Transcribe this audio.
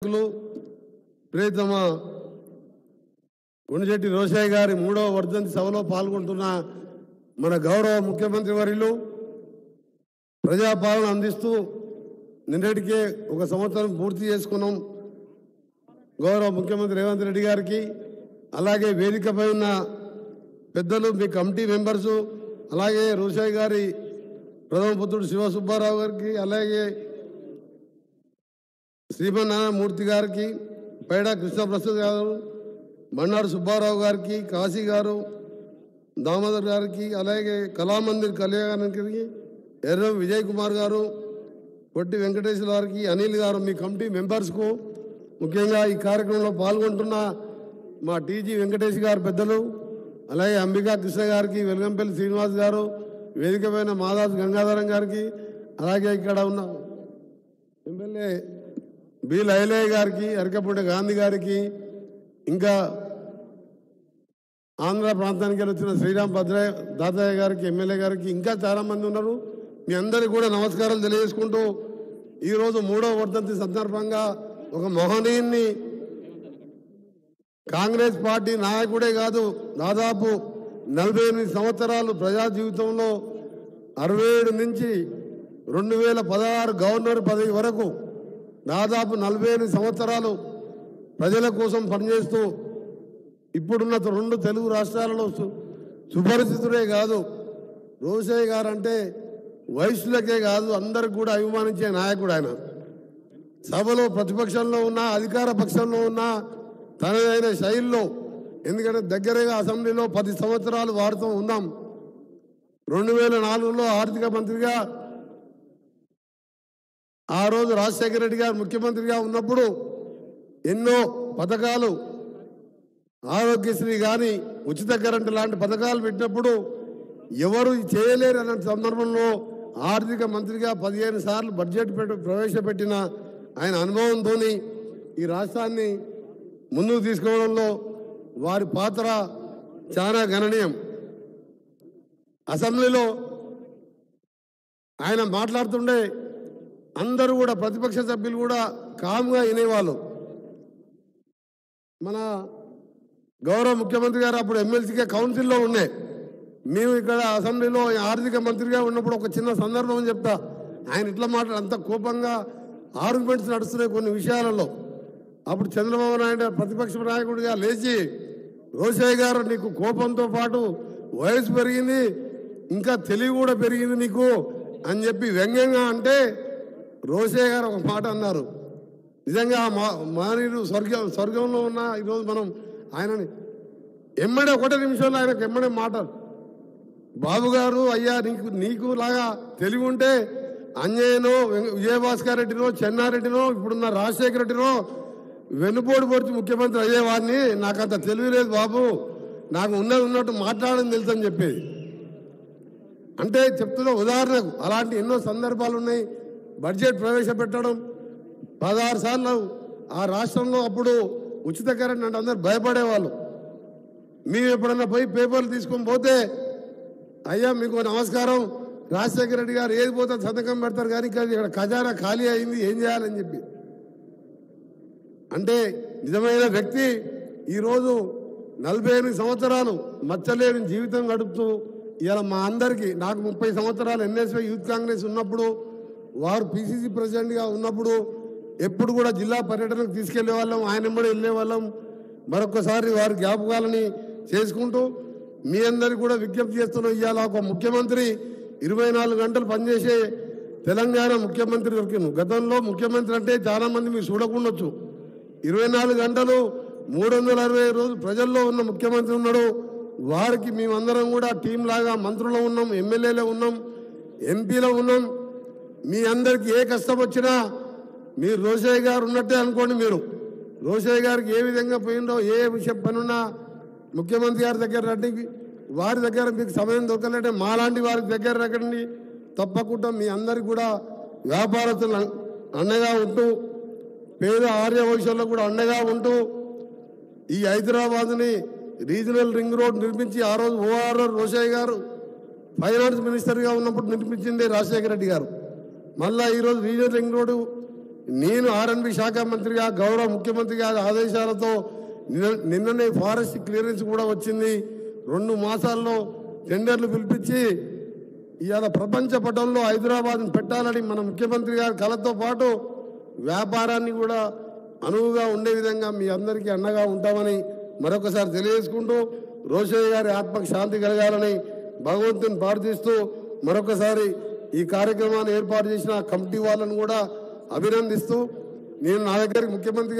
ప్రియతమ గుండెజెట్టి రోషయ్య గారి 3వ వర్ధంతి సభలో పాల్గొంటున్న మన గౌరవ ముఖ్యమంత్రి వర్యులు ప్రజాపాలన అందిస్తూ నిన్నటికే 1 సంవత్సరం పూర్తి చేసుకున్నాం. గౌరవ ముఖ్యమంత్రి రేవంత్ రెడ్డి గారికి, అలాగే వేదికపై ఉన్న పెద్దలు, మీ కమిటీ మెంబర్సు, అలాగే రోషయ్య గారి ప్రథమ పుత్రుడు శివ సుబ్బారావు గారికి, అలాగే శ్రీమన్నారాయణమూర్తి గారికి, పైడా కృష్ణప్రసాద్ గారు, మన్నాడు సుబ్బారావు గారికి, కాశీ గారు, దామోదర్ గారికి, అలాగే కళామందిర్ కళ్యాణానికి, ఎర్రం విజయ్ కుమార్ గారు, పొట్టి వెంకటేశ్వర గారికి, అనిల్ గారు, మీ కమిటీ మెంబర్స్కు, ముఖ్యంగా ఈ కార్యక్రమంలో పాల్గొంటున్న మా టీజీ వెంకటేష్ గారు పెద్దలు, అలాగే అంబికా కృష్ణ గారికి, వెల్గంపల్లి శ్రీనివాస్ గారు, వేదికపైన మాదాస్ గంగాధరం గారికి, అలాగే ఇక్కడ ఉన్న ఎమ్మెల్యే బి లైలయ్య గారికి, అరకపూడి గాంధీ గారికి, ఇంకా ఆంధ్ర ప్రాంతానికి వచ్చిన శ్రీరామ్ దాతయ్య గారికి, ఎమ్మెల్యే గారికి, ఇంకా చాలామంది ఉన్నారు. మీ అందరికీ కూడా నమస్కారాలు తెలియజేసుకుంటూ ఈరోజు 3వ వర్ధంతి సందర్భంగా ఒక మహనీయుని, కాంగ్రెస్ పార్టీ నాయకుడే కాదు, దాదాపు 48 సంవత్సరాలు ప్రజా జీవితంలో 67 నుంచి 2016 గవర్నర్ పదవి వరకు దాదాపు 48 సంవత్సరాలు ప్రజల కోసం పనిచేస్తూ ఇప్పుడున్న 2 తెలుగు రాష్ట్రాలలో సుపరిచితుడే కాదు, రోషయ్య గారు అంటే వయసులకే కాదు అందరికి కూడా అభిమానించే నాయకుడు ఆయన. సభలో ప్రతిపక్షంలో ఉన్న, అధికార పక్షంలో ఉన్న తనదైన శైలిలో, ఎందుకంటే దగ్గరగా అసెంబ్లీలో 10 సంవత్సరాలు వాడుతూ ఉన్నాం. 2004లో ఆర్థిక మంత్రిగా, ఆ రోజు రాజశేఖర రెడ్డి గారు ముఖ్యమంత్రిగా ఉన్నప్పుడు ఎన్నో పథకాలు, ఆరోగ్యశ్రీ కానీ, ఉచిత కరెంటు లాంటి పథకాలు పెట్టినప్పుడు ఎవరు చేయలేరు అన్న సందర్భంలో ఆర్థిక మంత్రిగా 15 సార్లు బడ్జెట్ ప్రవేశపెట్టిన ఆయన అనుభవంతో ఈ రాష్ట్రాన్ని ముందుకు తీసుకోవడంలో వారి పాత్ర చాలా గణనీయం. అసెంబ్లీలో ఆయన మాట్లాడుతుండే అందరూ కూడా, ప్రతిపక్ష సభ్యులు కూడా కామ్గా వినేవాళ్ళు. మన గౌరవ ముఖ్యమంత్రి గారు అప్పుడు ఎమ్మెల్సీగా కౌన్సిల్లో ఉన్నాయి. మేము ఇక్కడ అసెంబ్లీలో ఆర్థిక మంత్రిగా ఉన్నప్పుడు ఒక చిన్న సందర్భం చెప్తా. ఆయన ఇట్లా మాట్లాడు, అంత కోపంగా ఆర్గ్యుమెంట్స్ నడుస్తున్నాయి కొన్ని విషయాలలో. అప్పుడు చంద్రబాబు నాయుడు ప్రతిపక్ష నాయకుడిగా లేచి, రోషయ్య గారు నీకు కోపంతో పాటు వయసు పెరిగింది, ఇంకా తెలివి కూడా పెరిగింది నీకు అని చెప్పి వ్యంగ్యంగా అంటే, రోషయ్య గారు ఒక మాట అన్నారు. నిజంగా మానవుడు స్వర్గంలో ఉన్న ఈరోజు మనం ఆయనని ఎమ్మడే 1 నిమిషంలో ఆయనకు ఎమ్మడే మాటలు, బాబు గారు అయ్యా నీకు లాగా తెలివి ఉంటే అంజయ్యనో, విజయభాస్కర్ రెడ్డినో, చెన్నారెడ్డినో, ఇప్పుడున్న రాజశేఖర రెడ్డినో వెన్నుపోటు పొడిచి ముఖ్యమంత్రి అయ్యేవాడిని, నాకు అంత తెలివి లేదు బాబు, నాకు ఉన్నట్టు మాట్లాడని తెలుసని చెప్పేది. అంటే చెప్తున్న ఉదాహరణకు అలాంటి ఎన్నో సందర్భాలు ఉన్నాయి. బడ్జెట్ ప్రవేశపెట్టడం 16 సార్లు ఆ రాష్ట్రంలో అప్పుడు ఉచిత కరెంట్ అంటే అందరు భయపడేవాళ్ళు. మేము ఎప్పుడన్నా పోయి పేపర్లు తీసుకొని పోతే, అయ్యా మీకు నమస్కారం, రాజశేఖర రెడ్డి గారు ఏది పోతే సంతకం పెడతారు కానీ ఇక్కడ ఖజానా ఖాళీ అయింది, ఏం చేయాలని చెప్పి. అంటే నిజమైన వ్యక్తి ఈరోజు 48 సంవత్సరాలు మచ్చలేని జీవితం గడుపుతూ ఇలా మా అందరికీ, నాకు 30 సంవత్సరాలు ఎన్ఎస్వై యూత్ కాంగ్రెస్ ఉన్నప్పుడు, వారు పిసిసి ప్రెసిడెంట్గా ఉన్నప్పుడు ఎప్పుడు కూడా జిల్లా పర్యటనకు తీసుకెళ్లే వాళ్ళం, ఆయన కూడా వెళ్ళే వాళ్ళం. మరొకసారి వారి జ్ఞాపకాలని చేసుకుంటూ మీ అందరికీ కూడా విజ్ఞప్తి చేస్తున్నాం. ఇవాళ ఒక ముఖ్యమంత్రి 24 గంటలు పనిచేసే తెలంగాణ ముఖ్యమంత్రి దొరికింది. గతంలో ముఖ్యమంత్రి అంటే చాలామంది మీరు చూడకుండొచ్చు, 24 గంటలు 365 రోజులు ప్రజల్లో ఉన్న ముఖ్యమంత్రి ఉన్నాడు. వారికి మేమందరం కూడా టీం లాగా మంత్రులు ఉన్నాం, ఎమ్మెల్యేలో ఉన్నాం, ఎంపీలో ఉన్నాం. మీ అందరికీ ఏ కష్టం వచ్చినా మీరు రోషయ్య గారు ఉన్నట్టే అనుకోండి. మీరు రోషయ్య గారికి ఏ విధంగా పోయిందో, ఏ విషయం పనున్నా ముఖ్యమంత్రి గారి దగ్గర రండి. వారి దగ్గర మీకు సమయం దొరకలేంటే మాలాంటి వారి దగ్గర రండి. తప్పకుండా మీ అందరికి కూడా వ్యాపారస్తులు అండగా ఉంటూ, పేద ఆర్య వైశ్యులకు కూడా అండగా ఉంటూ, ఈ హైదరాబాద్ని రీజనల్ రింగ్ రోడ్ నిర్మించి ఆ రోజు ఓఆర్ఆర్ రోషయ్య గారు ఫైనాన్స్ మినిస్టర్గా ఉన్నప్పుడు నిర్మించింది రాజశేఖర రెడ్డి గారు. మళ్ళీ ఈరోజు రీజనల్ రింగ్ రోడ్డు నేను ఆర్ఎండ్బి శాఖ మంత్రిగా గౌరవ ముఖ్యమంత్రి గారి ఆదేశాలతో నిన్ననే ఫారెస్ట్ క్లియరెన్స్ కూడా వచ్చింది. 2 మాసాల్లో టెండర్లు పిలిపించి ఇవాళ ప్రపంచ పటంలో హైదరాబాద్ పెట్టాలని మన ముఖ్యమంత్రి గారి కళతో పాటు వ్యాపారాన్ని కూడా అనువుగా ఉండే విధంగా మీ అందరికీ అండగా ఉంటామని మరొకసారి తెలియజేసుకుంటూ రోషయ్య గారి ఆత్మకు శాంతి కలగాలని భగవంతుని ప్రార్థిస్తూ మరొకసారి ఈ కార్యక్రమాన్ని ఏర్పాటు చేసిన కమిటీ వాళ్ళను కూడా అభినందిస్తూ నేను నా దగ్గరికి ముఖ్యమంత్రి